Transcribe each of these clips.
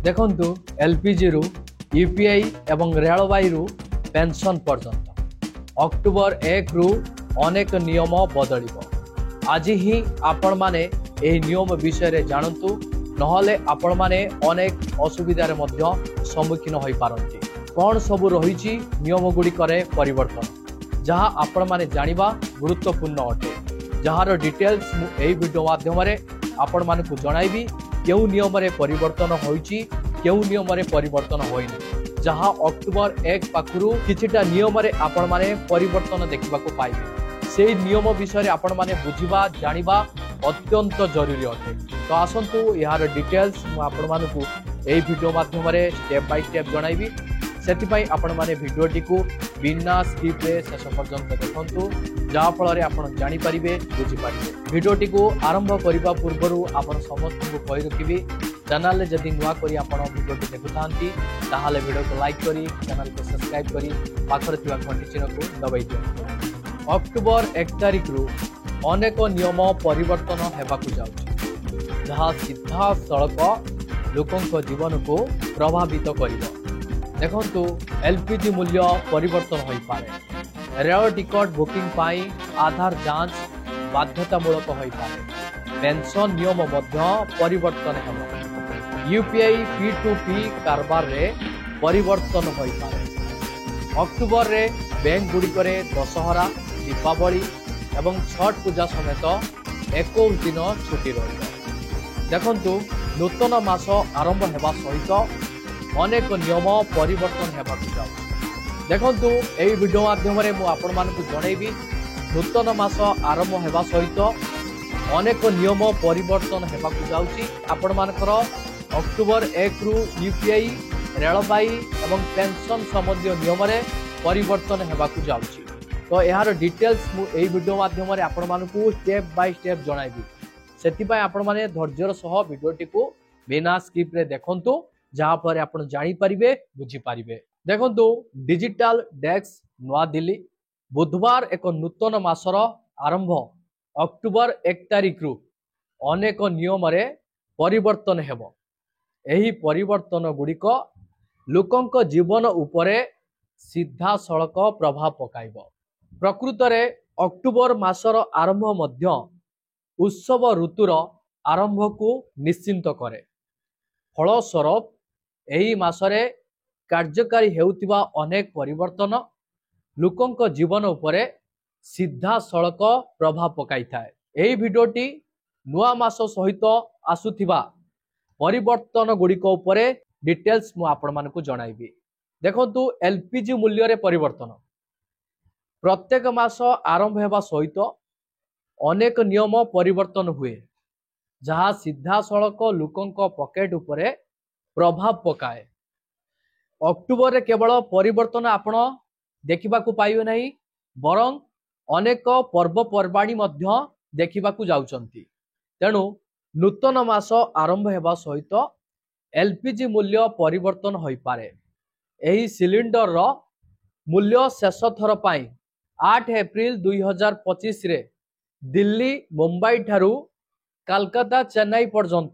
देखंतु एलपीजी रु यूपीआई एवं रेलवाई रु पेंशन पर्यंत अक्टोबर 1 रु अनेक नियम बदलिबो। आज ही आपण माने एही नियम विषय रे जानतु, नहले आपण माने अनेक असुविधार मध्य सम्मुखीन होई पारंती। कौन सब रही नियम गुड़िकर परिवर्तन जहाँ आपण माने जानिबा गुरुत्वपूर्ण अटे, जार डिटेल्स एही वीडियो माध्यम आपण मानकु जणाइबी केउ नियम रे परिवर्तन होईची केउ नियम रे परिवर्तन होइनी। जहाँ अक्टोबर 1 पाखरु किछिटा नियम रे आपण माने परिवर्तन देखिबाकू पाइबे। सेही नियम विषय रे आपण माने बुझिबा जानिबा अत्यंत जरूरी अटे। तो आसंतु यार डिटेल्स मु आपण मानकु एही वीडियो माध्यम रे स्टेप बाय स्टेप जणाइबी। सेतिपई आपण माने वीडियोटी को बिना स्किप रे शेष पर्यंत देखंतु, जहाँ फल रे आपण जानि परिबे बुझि परिबे। वीडियोटी को आरंभ करिबा पूर्वरु आपण समस्त को कहि रखिबी, चैनल रे जदि नुवा करी आपण वीडियोटी देखुतांती ताहाले वीडियो को लाइक करी चैनल को सब्सक्राइब करी पाखरे थिबा घंटी चिन्ह को दबाइ दियौ। अक्टोबर 1 तारिख रु अनेक नियम परिवर्तन हेबाकू जाउछि, जहाँ सीधा सड़क लोकंक जीवन को प्रभावित करिवो। देखंतु एलपीजी मूल्य परिवर्तन होई पारे, रेल टिकट बुकिंग पाई आधार जांच बाध्यतामूलक होई पारे, पेंशन नियम मध्य परिवर्तन हेबो, यूपीआई P2P कारबार रे परिवर्तन होई पारे। अक्टोबर रे बैंक गुड़िकरे दशहरा, दीपावली एवं छठ पूजा समेत 21 दिन छुट्टी रहिबो। देखंतु नूतन मास आरंभ हेबा सहित अनेक नियम परिवर्तन हेबाकू जाउछि। देखंतु एही वीडियो माध्यम रे मु आपण मानकु जणैबी नूतन मास आरंभ हेबा सहित अनेक नियम परिवर्तन हेबाकू जाउछि। आपण मानकर अक्टोबर 1 रु यूपीआई, रेलवाई एवं पेंशन संबंधी नियम रे परिवर्तन हेबाकू जाउछि। तो यार डिटेल्स मु एही वीडियो माध्यम रे आपण मानकु स्टेप बाय स्टेप जणाइबी। सेति पय आपण माने धैर्यर सह वीडियोटी को बिना स्किप रे देखंतु, जहाँ पर आपण जानी परिबे बुझी पारिबे। देखंतु डिजिटल डेस्क नवा दिल्ली बुधवार एक नूतन मासर आरंभ अक्टोबर 1 तारिख रु अनेक नियम रे परिवर्तन हेबो। एही परिवर्तन गुड़िक लोकंक जीवन उपरे सीधा सड़क प्रभाव पकाइबो। प्रकृत रे अक्टोबर मासर आरंभ मध्य उत्सव ऋतुर आरंभ को निश्चिंत करे। फलस्वरूप एही मासरे कार्यकारी हेउतिबा अनेक परिवर्तन लोकंक जीवन उपरे सीधा सड़क प्रभाव पकाई थाए। एही वीडियोटी नुआ मास सहित आसुथिबा परिवर्तन गुड़िक उपरे डिटेल्स मु आपण मानकु जणाइबी। देखंतु एलपीजी मूल्य रे परिवर्तन प्रत्येक मास आरंभ हेबा सहित अनेक नियम परिवर्तन हुए, जहाँ सीधा सड़क लोकंक पॉकेट उपरे प्रभाव पकाए। अक्टोबर रे केवल परिवर्तन आपण देखिबाकू पाइबे नहीं, बरं अनेक पर्वपर्वाणी मध्य देखिबाकू जाउचंती। तेणु नूतन मास आरंभ हेबा सहित एलपीजी मूल्य परिवर्तन होई पारे। एही सिलिंडर रो मूल्य शेष थर पाई 8 एप्रिल 2025 रे दिल्ली, मुंबई ठारू कलकत्ता, चेन्नई पर्यंत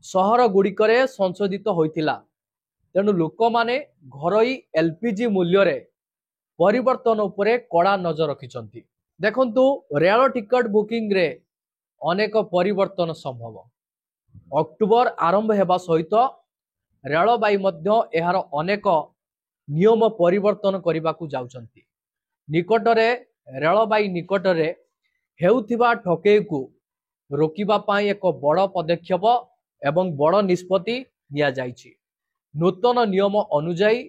सहर गुड़िकरे संशोधित होइतिला। तेणु लोक माने घरोई एलपीजी मूल्य रे परिवर्तन उपरे कड़ा नजर रखिचंती। देखंतु रेल टिकट बुकिंग रे अनेक परिवर्तन संभव। अक्टोबर आरंभ हेबा सहित रेलवाई मध्य एहार अनेक नियम परिवर्तन करबाकू जाउचंती। निकटरे रेलवाई निकटरे हेउथिबा ठकेई को रोकिबा पाई एक बड़ पदक्षेप एवं बड़ निष्पत्ति निया जाइछि। नूतन नियम अनुଯାयी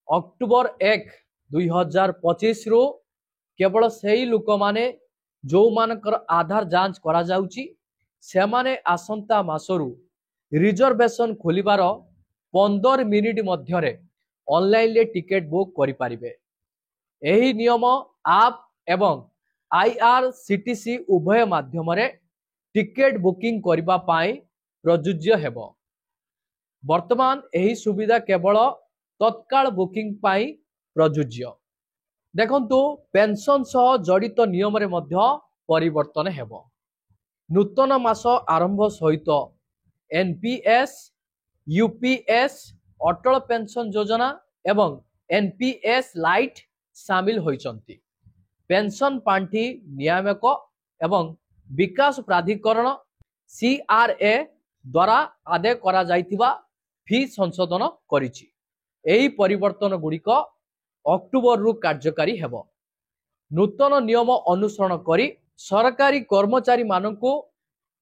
अक्टोबर 1, 2025 रु केवल सेही लोक माने जो मानकर आधार जांच करा जाउछि से माने आसंता मासरु रिजर्वेशन खोलिबार 15 मिनिट मध्यरे ऑनलाइन ले टिकेट बुक करि पारिबे। एही नियम आप एवं IRCTC उभय माध्यम रे टिकेट बुकिंग करबा पाई प्रযোज्य हेबो। वर्तमान एही सुविधा केवल तत्काल बुकिंग पाई प्रযোज्य। देखंतु पेंशन सह जड़ित नियम रे मध्य परिवर्तन हेबो। नूतन मास आरंभ सहित एनपीएस, यूपीएस अटल पेंशन योजना एवं एनपीएस लाइट सामिल होइचंती। पेंशन पांठी नियामक एवं विकास प्राधिकरण सीआरए द्वारा आदेय करा जाइथिबा फी संशोधन करिछि। एही परिवर्तन गुड़िक अक्टोबर रु कार्यकारी हेबो। नूतन नियम अनुसरण करी सरकारी कर्मचारी मानकु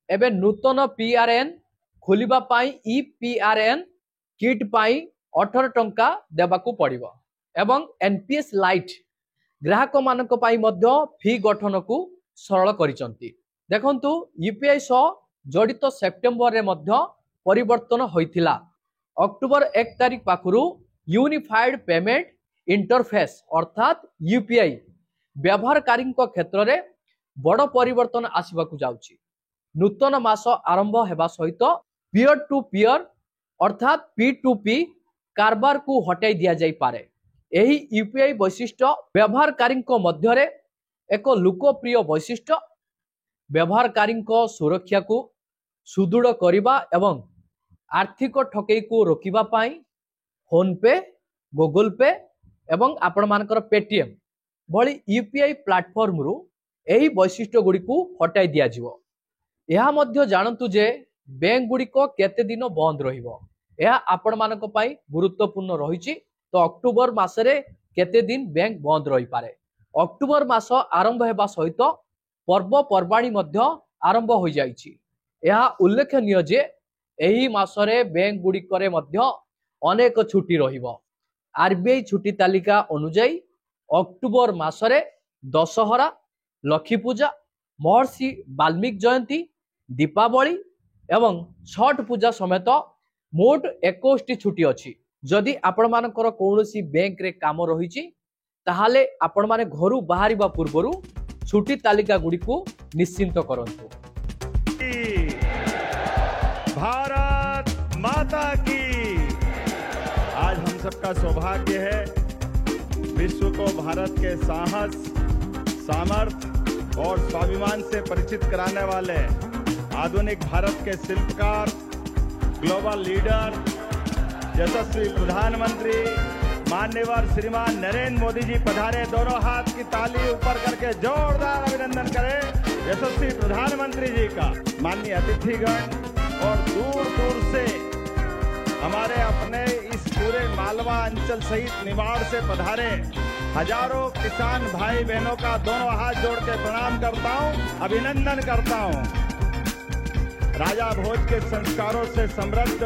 एबे नूतन पीआरएन खोलिबा पाई ईपीआरएन किट पाई 18 टंका देबाकू पड़िबो एवं एनपीएस लाइट ग्राहक मानक पाई मध्य फी गठन को सरल करिसंती। देखंतु यूपीआई सह जड़ित सेप्टेम्बर रे मध्य परिवर्तन होइथिला। अक्टोबर 1 तारिख पाखरु यूनिफाइड पेमेंट इंटरफेस अर्थात यूपीआई व्यवहारकारी क्षेत्र में बड़ परिवर्तन आसवाकू जाउची। नूतन मास आरंभ हेबा सहित पीयर टू पीयर अर्थात P2P कारबार को हटाई दिया जाई पारे। एही यूपीआई वैशिष्ट व्यवहारकारी मध्य एक लोकप्रिय वैशिष्ट व्यवहारकारी सुरक्षा को सुदृढ़ करने एवं आर्थिक ठकई को रोकिबा पाई फोन पे गूगल पे एवं आपण मानकर पेटीएम भली यूपीआई प्लाटफॉर्म रु एही वैशिष्ट्य गुड़ी को हटाई दिया जिवो। यह मध्य जानतु जे बैंक गुड़ी को केते दिन बंद रहिबो। यह आपण मानक पाई गुरुत्वपूर्ण रहिछि। तो अक्टोबर मासरे केते दिन बैंक बंद रही पारे। अक्टोबर मास आरंभ हेबा सहित पर्व पर्वाणी मध्य आरंभ हो जाइछि। यह उल्लेखनीय जे एही मासरे बैंक गुड़ी करे मध्य अनेक छुट्टी रहिबो। आरबीआई छुट्टी तालिका अनुसार अक्टोबर मासरे दशहरा लक्ष्मी पूजा महर्षि वाल्मीकि जयंती दीपावली एवं छठ पूजा समेत मोट 21 छुट्टी अछि। जदि आपण मानकर कौनसी बैंक रे काम रहिछि ताहाले आपण माने घरु बाहरिबा पूर्वरु छुट्टी तालिका गुडी को निश्चिंत करंतु। भारत माता की। आज हम सबका सौभाग्य है विश्व को भारत के साहस, सामर्थ्य और स्वाभिमान से परिचित कराने वाले आधुनिक भारत के शिल्पकार, ग्लोबल लीडर, यशस्वी प्रधानमंत्री माननीय श्रीमान नरेंद्र मोदी जी पधारे। दोनों हाथ की ताली ऊपर करके जोरदार अभिनंदन करें यशस्वी प्रधानमंत्री जी का। माननीय अतिथिगण और दूर दूर से हमारे अपने इस पूरे मालवा अंचल सहित निमाड़ से पधारे हजारों किसान भाई बहनों का दोनों हाथ जोड़ के प्रणाम करता हूं, अभिनंदन करता हूं। राजा भोज के संस्कारों से समृद्ध